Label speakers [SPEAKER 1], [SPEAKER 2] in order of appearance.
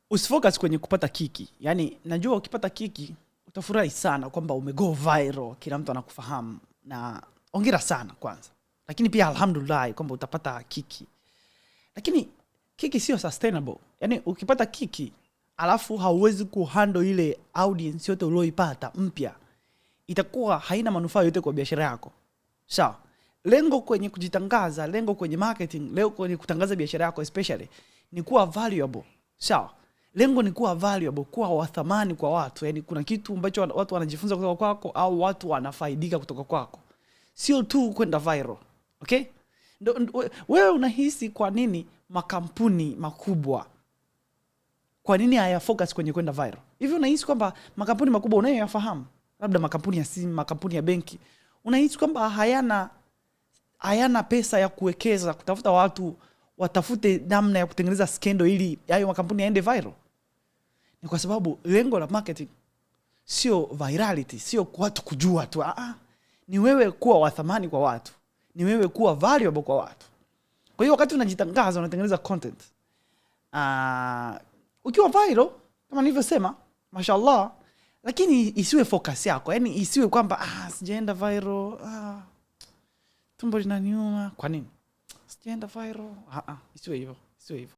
[SPEAKER 1] usifocus kwenye kupata kiki. Yani najua ukipata kiki utafurahi sana kwamba umego viral, kila mtu anakufahamu na hongera sana kwanza. Lakini pia alhamdulillah kwamba utapata kiki. Lakini kiki sio sustainable. Yani ukipata kiki alafu hauwezi kuhandle ile audience yote ulioipata mpya, itakuwa haina manufaa yote kwa biashara yako. Sawa? Lengo kwenye kujitangaza, lengo kwenye marketing, lengo kwenye kutangaza biashara yako especially ni kuwa valuable. Sawa? Lengo ni kuwa valuable, kuwa wa thamani kwa watu. Yani kuna kitu ambacho watu wanajifunza kutoka kwako au watu wanafaidika kutoka kwako. Sio tu kwenda viral. Okay? Wewe unahisi kwa nini makampuni makubwa, kwa nini haya focus kwenye kwenda viral? Hivi unahisi kwamba makampuni makubwa unayoyafahamu, labda makampuni ya simu, makampuni ya benki, unahisi kwamba hayana pesa ya kuwekeza kutafuta watu watafute namna ya kutengeneza skendo ili hayo makampuni yaende viral? Ni kwa sababu lengo la marketing sio virality, sio watu kujua tu. Ni wewe kuwa wa thamani kwa watu, ni wewe kuwa valuable kwa watu. Kwa hiyo wakati unajitangaza, unatengeneza content, ukiwa viral kama nilivyosema, mashallah, lakini isiwe focus yako. Yani isiwe kwamba sijaenda viral, tumbo linaniuma, kwa nini sijaenda viral? Isiwe hivyo, isiwe hivyo.